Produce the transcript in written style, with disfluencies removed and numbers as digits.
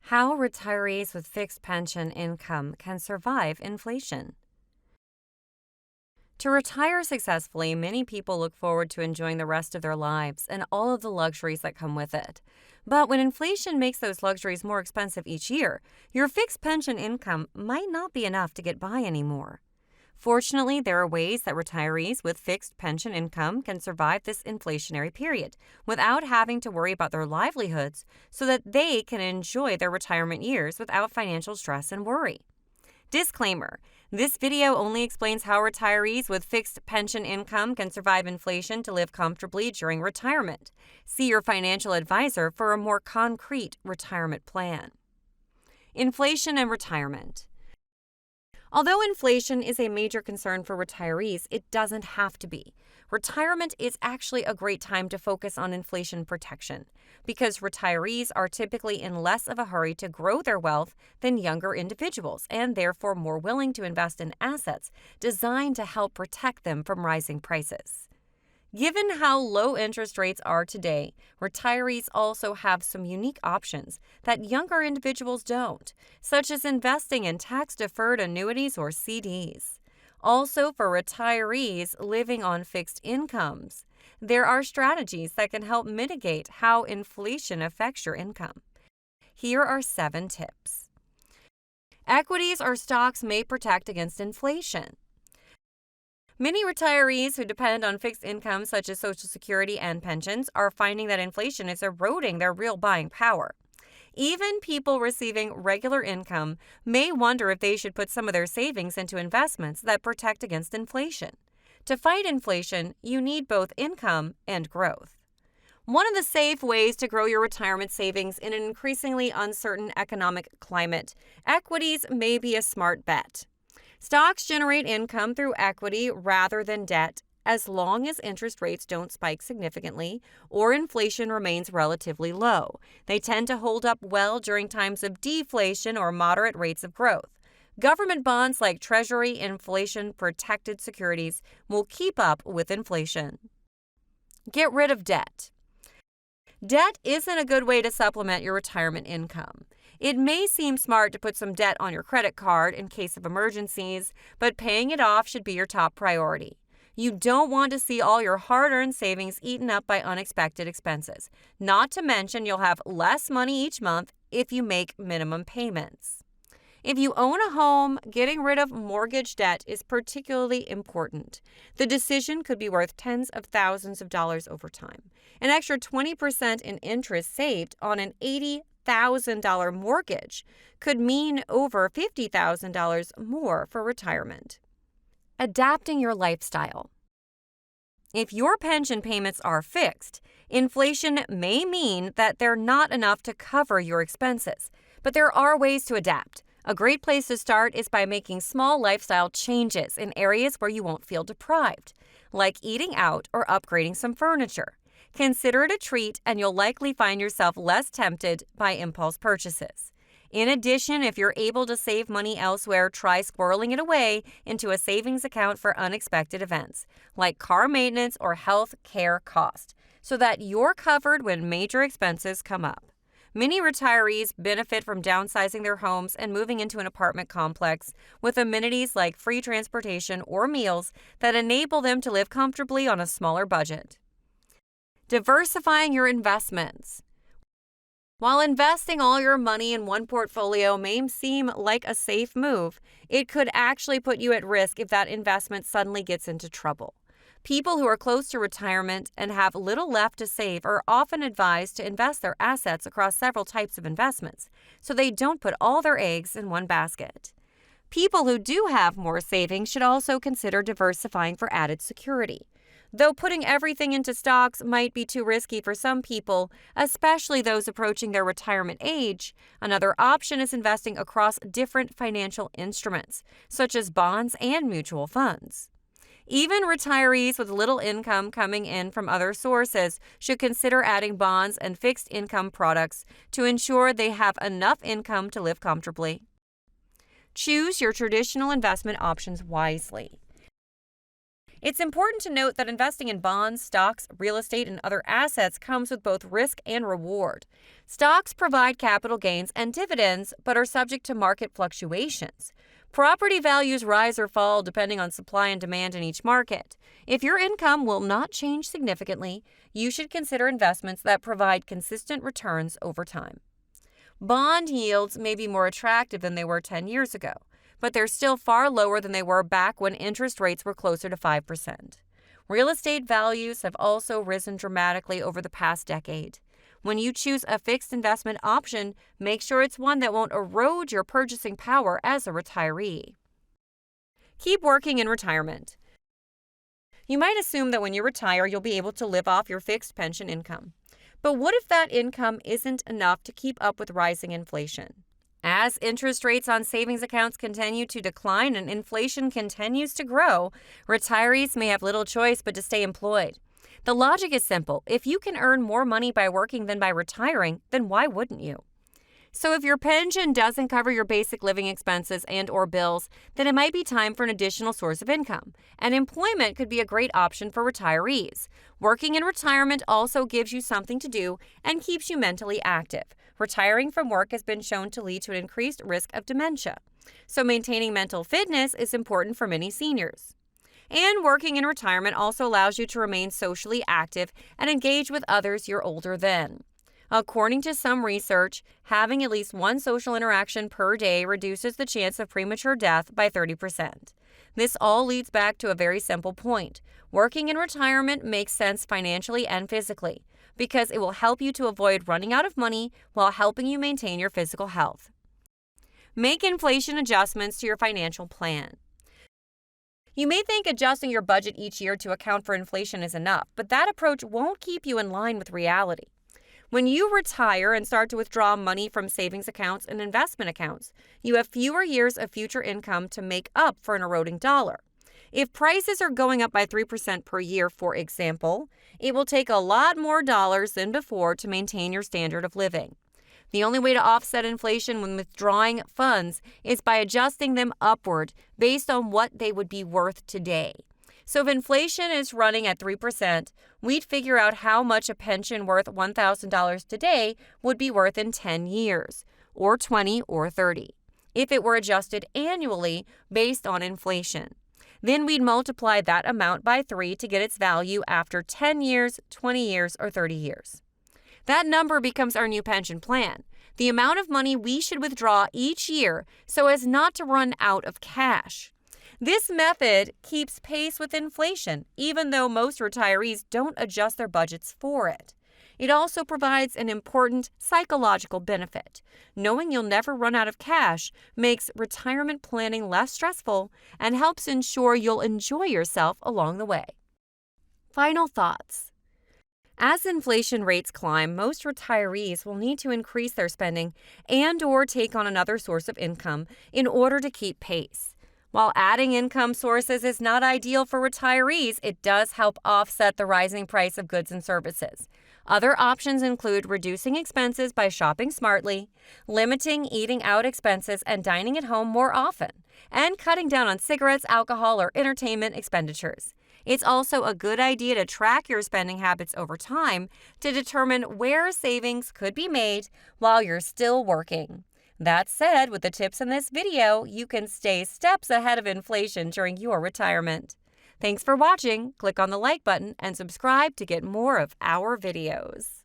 How retirees with fixed pension income can survive inflation. To retire successfully, many people look forward to enjoying the rest of their lives and all of the luxuries that come with it. But when inflation makes those luxuries more expensive each year, your fixed pension income might not be enough to get by anymore. Fortunately, there are ways that retirees with fixed pension income can survive this inflationary period without having to worry about their livelihoods so that they can enjoy their retirement years without financial stress and worry. Disclaimer: this video only explains how retirees with fixed pension income can survive inflation to live comfortably during retirement. See your financial advisor for a more concrete retirement plan. Inflation and retirement. Although inflation is a major concern for retirees, it doesn't have to be. Retirement is actually a great time to focus on inflation protection because retirees are typically in less of a hurry to grow their wealth than younger individuals and therefore more willing to invest in assets designed to help protect them from rising prices. Given how low interest rates are today, retirees also have some unique options that younger individuals don't, such as investing in tax-deferred annuities or CDs. Also, for retirees living on fixed incomes, there are strategies that can help mitigate how inflation affects your income. Here are 7 tips. Equities or stocks may protect against inflation. Many retirees who depend on fixed income such as Social Security and pensions are finding that inflation is eroding their real buying power. Even people receiving regular income may wonder if they should put some of their savings into investments that protect against inflation. To fight inflation, you need both income and growth. One of the safe ways to grow your retirement savings in an increasingly uncertain economic climate, equities may be a smart bet. Stocks generate income through equity rather than debt as long as interest rates don't spike significantly or inflation remains relatively low. They tend to hold up well during times of deflation or moderate rates of growth. Government bonds like Treasury inflation-protected securities will keep up with inflation. Get rid of debt. Debt isn't a good way to supplement your retirement income. It may seem smart to put some debt on your credit card in case of emergencies, but paying it off should be your top priority. You don't want to see all your hard-earned savings eaten up by unexpected expenses. Not to mention you'll have less money each month if you make minimum payments. If you own a home, getting rid of mortgage debt is particularly important. The decision could be worth tens of thousands of dollars over time. An extra 20% in interest saved on an $80,000 mortgage could mean over $50,000 more for retirement. Adapting your lifestyle. If your pension payments are fixed, inflation may mean that they're not enough to cover your expenses, but there are ways to adapt. A great place to start is by making small lifestyle changes in areas where you won't feel deprived, like eating out or upgrading some furniture. Consider it a treat and you'll likely find yourself less tempted by impulse purchases. In addition, if you're able to save money elsewhere, try squirreling it away into a savings account for unexpected events, like car maintenance or health care costs, so that you're covered when major expenses come up. Many retirees benefit from downsizing their homes and moving into an apartment complex with amenities like free transportation or meals that enable them to live comfortably on a smaller budget. Diversifying your investments. While investing all your money in one portfolio may seem like a safe move, it could actually put you at risk if that investment suddenly gets into trouble. People who are close to retirement and have little left to save are often advised to invest their assets across several types of investments, so they don't put all their eggs in one basket. People who do have more savings should also consider diversifying for added security. Though putting everything into stocks might be too risky for some people, especially those approaching their retirement age, another option is investing across different financial instruments, such as bonds and mutual funds. Even retirees with little income coming in from other sources should consider adding bonds and fixed income products to ensure they have enough income to live comfortably. Choose your traditional investment options wisely. It's important to note that investing in bonds, stocks, real estate, and other assets comes with both risk and reward. Stocks provide capital gains and dividends, but are subject to market fluctuations. Property values rise or fall depending on supply and demand in each market. If your income will not change significantly, you should consider investments that provide consistent returns over time. Bond yields may be more attractive than they were 10 years ago, but they're still far lower than they were back when interest rates were closer to 5%. Real estate values have also risen dramatically over the past decade. When you choose a fixed investment option, make sure it's one that won't erode your purchasing power as a retiree. Keep working in retirement. You might assume that when you retire, you'll be able to live off your fixed pension income. But what if that income isn't enough to keep up with rising inflation? As interest rates on savings accounts continue to decline and inflation continues to grow, retirees may have little choice but to stay employed. The logic is simple. If you can earn more money by working than by retiring, then why wouldn't you? So if your pension doesn't cover your basic living expenses and/or bills, then it might be time for an additional source of income. And employment could be a great option for retirees. Working in retirement also gives you something to do and keeps you mentally active. Retiring from work has been shown to lead to an increased risk of dementia. So maintaining mental fitness is important for many seniors. And working in retirement also allows you to remain socially active and engage with others you're older than. According to some research, having at least one social interaction per day reduces the chance of premature death by 30%. This all leads back to a very simple point. Working in retirement makes sense financially and physically because it will help you to avoid running out of money while helping you maintain your physical health. Make inflation adjustments to your financial plan. You may think adjusting your budget each year to account for inflation is enough, but that approach won't keep you in line with reality. When you retire and start to withdraw money from savings accounts and investment accounts, you have fewer years of future income to make up for an eroding dollar. If prices are going up by 3% per year, for example, it will take a lot more dollars than before to maintain your standard of living. The only way to offset inflation when withdrawing funds is by adjusting them upward based on what they would be worth today. So if inflation is running at 3%, we'd figure out how much a pension worth $1,000 today would be worth in 10 years, or 20 or 30, if it were adjusted annually based on inflation. Then we'd multiply that amount by 3 to get its value after 10 years, 20 years, or 30 years. That number becomes our new pension plan, the amount of money we should withdraw each year so as not to run out of cash. This method keeps pace with inflation, even though most retirees don't adjust their budgets for it. It also provides an important psychological benefit. Knowing you'll never run out of cash makes retirement planning less stressful and helps ensure you'll enjoy yourself along the way. Final thoughts. As inflation rates climb, most retirees will need to increase their spending and/or take on another source of income in order to keep pace. While adding income sources is not ideal for retirees, it does help offset the rising price of goods and services. Other options include reducing expenses by shopping smartly, limiting eating out expenses and dining at home more often, and cutting down on cigarettes, alcohol, or entertainment expenditures. It's also a good idea to track your spending habits over time to determine where savings could be made while you're still working. That said, with the tips in this video, you can stay steps ahead of inflation during your retirement. Thanks for watching. Click on the like button and subscribe to get more of our videos.